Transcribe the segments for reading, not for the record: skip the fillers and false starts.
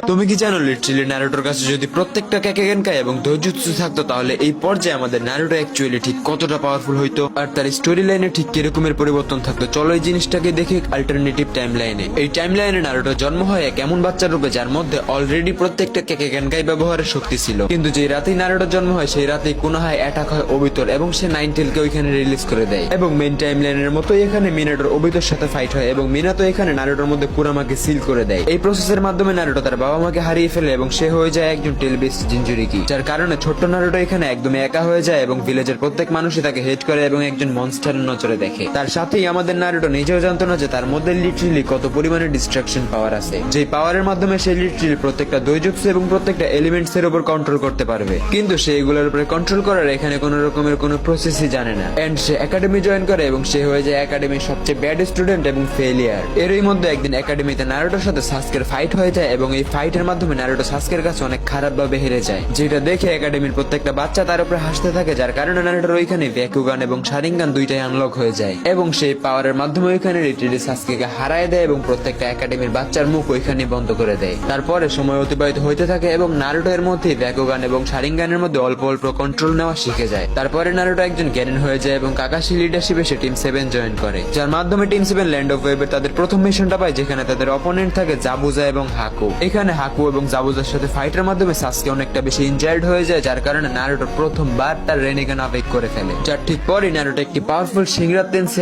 তুমি কি জানো লিটারালি নারুটোর কাছে যদি প্রত্যেকটা কেকেগেনকাই এবং দৈজুৎসু থাকতো তাহলে এই পর্যায়ে আমাদের নারুটো অ্যাকচুয়ালি ঠিক কতটা পাওয়ারফুল হইতো আর তার স্টোরি লাইনে ঠিক কিরকমের পরিবর্তন থাকতো। চলো এই জিনিসটাকে দেখি অল্টারনেটিভ টাইম লাইনে। এই টাইম লাইনে নারুটো জন্ম হয় এক এমন বাচ্চার রূপে যার মধ্যে অলরেডি প্রত্যেকটা কেকেগেনকাই ব্যবহারের শক্তি ছিল, কিন্তু যে রাতেই নারুটো জন্ম হয় সেই রাতেই কোনোহায় অ্যাটাক হয় ওবিতোর এবং সে নাইনটেলকে ওইখানে রিলিজ করে দেয়। এবং মেইন টাইম লাইনের মতোই এখানে মিনাটোর ওবিতোর সাথে ফাইট হয় এবং মিনাতো এখানে নারুটোর মধ্যে কুরামাকে সিল করে দেয়। এই প্রসেসের মাধ্যমে নারুটো তার বাবা মাকে হারিয়ে ফেলে এবং সে হয়ে যায় একজন টেলবিস্ট জিনজুরিকি, যার কারণে ছোট্ট নারুটো এখানে একদমই একা হয়ে যায় এবং ভিলেজের প্রত্যেক মানুষই তাকে হেট করে এবং একজন মনস্টারের নজরে দেখে। তার সাথেই আমাদের নারুটো নিজেও জানতো না যে তার মধ্যে লিটারালি কত পরিমাণে ডিস্ট্রাকশন পাওয়ার আছে, যে পাওয়ারের মাধ্যমে সে লিটারালি প্রত্যেকটা দৈজুৎসু এবং প্রত্যেকটা এলিমেন্টস এর উপর কন্ট্রোল করতে পারবে। কিন্তু সে এগুলোর উপরে কন্ট্রোল করার এখানে কোনো রকমের কোনো প্রসেসই জানে না। এন্ড সে একাডেমি জয়েন করে এবং সে হয়ে যায় একাডেমির সবচেয়ে ব্যাড স্টুডেন্ট এবং ফেলিয়ার। এরই মধ্যে একদিন একাডেমিতে নারুটোর সাথে সাসকের ফাইট হয়ে যায় এবং এই ফাইটের মাধ্যমে নারুটো সাসকের কাছে অনেক খারাপ ভাবে হেরে যায়, যেটা দেখে একাডেমির প্রত্যেকটা বাচ্চা তার উপরে হাসতে থাকে, যার কারণে নারুটোর ওইখানে ব্যাকুগান এবং শারিঙ্গান দুইটাই আনলক হয়ে যায় এবং সেই পাওয়ারের মাধ্যমে ওইখানে লিটারালি সাসকেকে হারায় দেয় এবং প্রত্যেকটা একাডেমির বাচ্চার মুখ ওইখানে বন্ধ করে দেয়। তারপরে সময় অতিবাহিত হইতে থাকে এবং নারুটো এর মধ্যে ব্যাকুগান এবং শারিঙ্গানের মধ্যে অল্প অল্প কন্ট্রোল নেওয়া শিখে যায়। তারপরে নারুটো একজন জ্ঞানী হয়ে যায় এবং কাকাশি লিডারশিপে সে টিম 7 জয়েন করে, যার মাধ্যমে টিম 7 ল্যান্ড অফ ওয়েবের তাদের প্রথম মিশনটা পায়, যেখানে তাদের অপোনেন্ট থাকে জাবুজা এবং হাকু। এখানে হাকু এবং জাবুজার সাথে ফাইটের মাধ্যমে সাসকে অনেকটা বেশি ইনজার্ড হয়ে যায়, যার কারণে নারুটো প্রথমবার তার রেনিগান আবেগ করে ফেলে। যার ঠিক পরে নারুটো একটি পাওয়ারফুল শিংরা তেনসে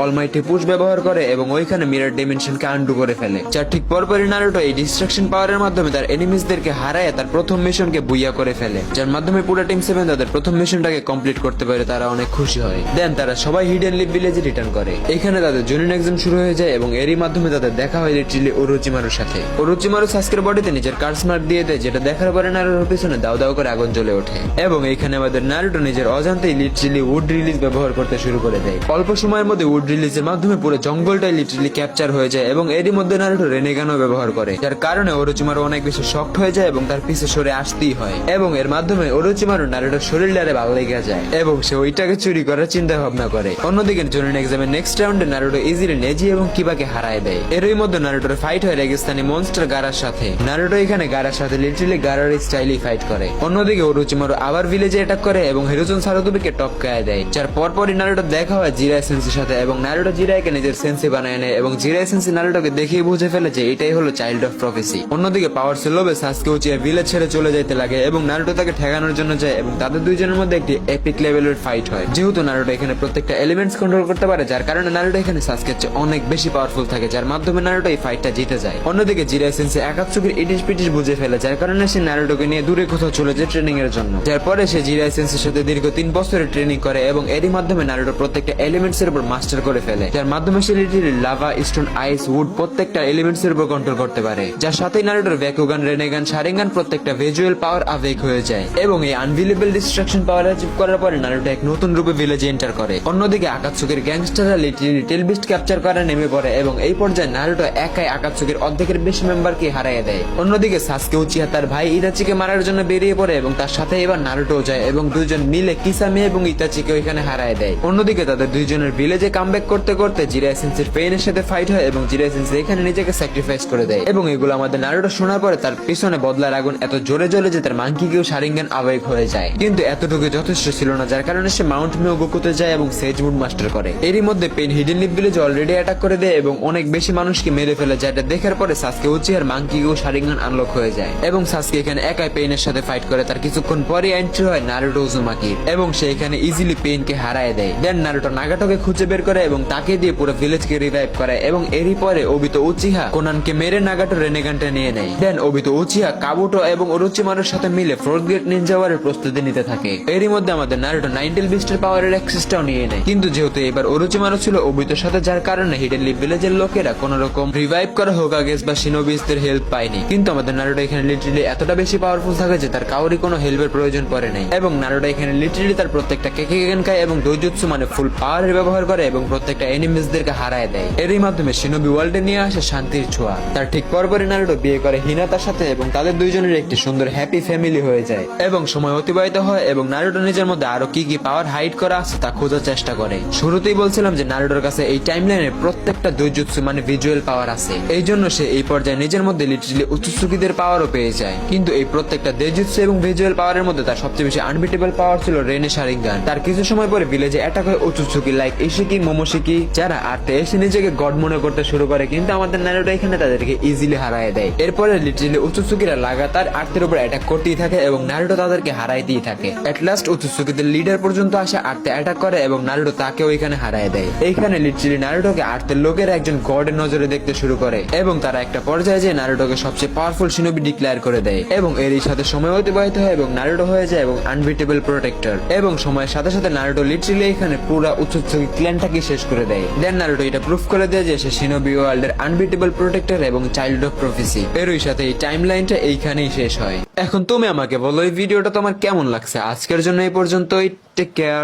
অলমাইটি পুশ ব্যবহার করে এবং ওইখানে মিরর ডাইমেনশনকে আন্ডু করে ফেলে। যার ঠিক পরপরই নারুটো এই ডিস্ট্রাকশন পাওয়ারের মাধ্যমে তার এনিমিসদেরকে হারায় তার প্রথম মিশনকে বুইয়া করে ফেলে, যার মাধ্যমে পুরো টিম 7 তাদের প্রথম মিশনটাকে কমপ্লিট করতে পারে। তারা অনেক খুশি হয়। দেন তারা সবাই হিডেন লিভ ভিলেজে রিটার্ন করে। এখানে তাদের জুনিয়র এক্সাম শুরু হয়ে যায় এবং এরই মাধ্যমে তাদের দেখা হয় লিটারালি ওরোচিমারুর সাথে। ওরোচিমারু সাসকের বডিতে নিজের কার্স মার্ক দিয়ে দেয়, যেটা দেখার পরে নারুটোর পিছনে দাও দাও করে আগুন জ্বলে ওঠে এবং এইখানে আমাদের নারুটো নিজের অজান্তেই লিটারালি উড রিলিজ ব্যবহার করতে শুরু করে দেয়। অল্প সময়ের মধ্যে উড রিলিজের মাধ্যমে পুরো জঙ্গলটাই লিটারালি ক্যাপচার হয়ে যায় এবং এরই মধ্যে নারুটো রেনেগানও ব্যবহার করে, যার কারণে ওরোচিমারু অনেক বেশি শক্ট হয়ে যায় এবং তার পিছে সরে আসতেই হয় এবং এর মাধ্যমে ওরোচিমারু নারুটোর শরীরটারে ভালো লেগে যায় এবং সে ওইটাকে চুরি করার চিন্তা ভাবনা করে। অন্যদিকে জুনিয়র এক্সামের নেক্সট রাউন্ডে নারুটো ইজিলি নেজি এবং কিবাকে হারায় দেয়। এরই মধ্যে নারুটোর ফাইট হয় রেগিস্তানি মনস্টার গারার সাথে। নারুটো এখানে গারার সাথে লিটারালি গারার স্টাইলি ফাইট করে। অন্যদিকে ওরোচিমারু আবার ভিলেজে অ্যাটাক করে এবং হিরোজুন সারাদুবিকে টপকায় দেয়, যার পরপরই নারুটো দেখা হয় জিরাই সেন্সির সাথে এবং নারুটো জিরাইকে নিজের সেন্সি বানায় নেয় এবং জিরাই সেন্সি নারুটোকে দেখেই বুঝে ফেলে যে এটাই হলো চাইল্ড অফ প্রফেসি। অন্যদিকে পাওয়ার লোভে সাসকে উচিয়া ভিলেজ ছেড়ে চলে যাইতে লাগে এবং নারুটো তাকে ঠেকানোর জন্য যায় এবং তাদের দুইজনের মধ্যে একটি এপিক লেভেলের ফাইট হয়। যেহেতু নারুটো এখানে প্রত্যেকটা এলিমেন্টস কন্ট্রোল করতে পারে, যার কারণে নারুটো এখানে সাসকের চেয়ে অনেক বেশি পাওয়ারফুল থাকে, যার মাধ্যমে নারুটো এই ফাইটটা জিতে যায়। অন্যদিকে জিরাই সেন্সি একাত্সুকির ইটিস পিটিস বুঝে ফেলে, যার কারণে সে নারুটোকে নিয়ে দূরে কোথাও চলে যায় ট্রেনিং এর জন্য। যার পরে সে জিরাই সেন্সির সাথে দীর্ঘ 3 বছরের ট্রেনিং করে এবং এরই মাধ্যমে নারুটো প্রত্যেকটা এলিমেন্টস এর উপর মাস্টার করে ফেলে, যার মাধ্যমে সে literally lava, stone, ice, wood প্রত্যেকটা এলিমেন্টস এর উপর কন্ট্রোল করতে পারে, যার সাথেই নারুটোর ব্যাকুগান, রেনেগান, শারিঙ্গান প্রত্যেকটা ভিজুয়াল পাওয়ার আবেগ হয়ে যায় এবং এই আনভিলেবল ডিস্ট্রাকশন পাওয়ার অ্যাচিভ করার পরে নারুটো এক নতুন রূপে ভিলেজে এন্টার করে। অন্যদিকে আকাতসুকির গ্যাংস্টাররা লিটারালি টেলবিস্ট ক্যাপচার করা নেমে পড়ে এবং এই পর্যায়ে নারুটো একাই আকাতসুকির অর্ধেকের বেশি মেম্বারকে হারিয়ে দেয়। অন্যদিকে সাসকে উচিয়া তার ভাই ইতাচিকে মারার জন্য বেরিয়ে পড়ে এবং তার সাথে এবার নারুটো যায় এবং দুইজন মিলে কিসামি এবং ইতাচিকে ওইখানে হারায় দেয়। অন্যদিকে তাদের দুইজনের ভিলেজে কামব্যাক করতে করতে জিরাই সেন্সির পেইনের সাথে ফাইট হয় এবং জিরাই সেন্সি এখানে নিজেকে স্যাক্রিফাইস করে দেয় এবং এগুলো আমাদের নারুটো শোনার পরে তার পিছনে বদলার আগুন এত জোরে জ্বলে যে তার মাঙ্কিকেও শারিঙ্গান আবেগ হয়ে যায়, কিন্তু এতটুকু যথেষ্ট ছিল না, যার কারণে সে মাউন্ট মিও গোকুতে যায় এবং সেজ মুড মাস্টার করে। এরই মধ্যে Pain Hidden Leaf Village already attack করে দেয় এবং অনেক বেশি মানুষকে মেরে ফেলে, যেটা দেখার পরে সাসকে উচিয়ার মাঙ্কিকেও শারিঙ্গান আনলক হয়ে যায় এবং সাসকে এখানে একাই পেইনের সাথে ফাইট করে। তার কিছুক্ষণ পরে এন্ট্রি হয় নারুটো উজুমাকির এবং সে এখানে ইজিলি পেইনকে হারায় দেয়। দেন নারুটো নাগাটোকে খুঁজে বের করে এবং তাকে দিয়ে পুরো ভিলেজকে রিভাইভ করে এবং এরই পরে ওবিতো উচিহা কোনানকে মেরে নাগাটো রেনেগানটা নিয়ে নেয়। দেন ওবিতো উচিহা কাবুটো এবং ওরোচিমারুর সাথে মিলে ফোর্থ গ্রেড নিনজা ওয়ারের প্রস্তুতি নিতে থাকে। এরই মধ্যে আমাদের নারুটো নাইনটেল বিস্টের পাওয়ারের অ্যাক্সেসটাও নিয়ে নেয়, কিন্তু যেহেতু এবার ওরোচিমারু ছিল ওবিতোর সাথে, যার কারণে হিডেন লিভ ভিলেজের লোকেরা কোন রকম রিভাইভ করা হোকাগেস বা শিনোবিসদের হেল্প পায়নি। কিন্তু আমাদের নারুটো এখানে লিটারালি এতটা বেশি পাওয়ারফুল থাকে যে তার কাউরি কোনো হেল্পের প্রয়োজন পড়ে নাই এবং নারুটো এখানে লিটারালি তার প্রত্যেকটা কেকেগেনকাই এবং দৈজুৎসু মানে ফুল পাওয়ারের ব্যবহার করে এবং প্রত্যেকটা এনিমিসদেরকে হারায় দেয়। এরই মাধ্যমে শিনোবি ওয়ার্ল্ডে নিয়ে আসে শান্তির ছোঁয়া। তার ঠিক পরপরই নারুটো বিয়ে করে হিনাতার সাথে এবং তাদের দুইজনের একটি সুন্দর হ্যাপি ফ্যামিলি হয়ে যায় এবং সময় অতিবাহিত হয় এবং নারুটো নিজের মধ্যে আরো কি কি পাওয়ার হাইড করা আছে তা খোঁজার চেষ্টা করে। শুরুতেই বলছিলাম যে নারুটোর কাছে এই টাইমলাইনে প্রত্যেকটা দৈজুৎসু মানে ভিজুয়াল পাওয়ার আছে, এই জন্য সে এই পর্যায়ে নিজের মধ্যে লিটারালি লিটারালি উৎসুকিদের পাওয়ারও পেয়ে যায়। কিন্তু এই প্রত্যেকটা দেজুৎসু এবং ভিজুয়াল পাওয়ারের মধ্যে তার সবচেয়ে বেশি আনবিটেবল পাওয়ার ছিল রেনে শারিঙ্গান। তার কিছু সময় পরে ভিলেজে অ্যাটাক হয় উৎসুকি লাইক ইশিকি, মোমোশিকি, যারা আর্তে এসে নিজেকে গড মনে করতে শুরু করে, কিন্তু আমাদের নারুটো এখানে তাদেরকে ইজিলি হারায় দেয়। এরপরে লিটারালি উৎসুকিরা লাগাতার আর্তের উপর অ্যাটাক করতেই থাকে এবং নারুটো তাদেরকে হারাইতেই থাকে। এট লাস্ট উৎসুকিদের লিডার পর্যন্ত আসে আর্তে অ্যাটাক করে এবং নারুটো তাকেও এখানে হারায় দেয়। এইখানে লিটারালি নারুটোকে আর্তের লোকের একজন গডের নজরে দেখতে শুরু করে এবং তারা একটা পর্যায়ে যে নারুটোকে সবচেয়ে পাওয়ারফুল শিনোবি ডিক্লেয়ার করে দেয় এবং এরই সাথে সময় অতিবাহিত হয় এবং নারুটো হয়ে যায় এবং আনবিটেবল প্রোটেক্টর। এবং সময়ের সাথে সাথে নারুটো লিটারালি এখানে পুরো উৎসুকি ক্ল্যানটাকে শেষ করে দেয়। দেন নারুটো এটা প্রুফ করে দেয় যে সে শিনোবি ওয়ার্ল্ডের আনবিটেবল প্রোটেক্টর এবং চাইল্ড অফ প্রফেসি। এরই সাথে এই টাইমলাইনটা এইখানেই শেষ হয়। এখন তুমি আমাকে বলো এই ভিডিওটা তোমার কেমন লাগছে। আজকের জন্য এই পর্যন্তই। Take care.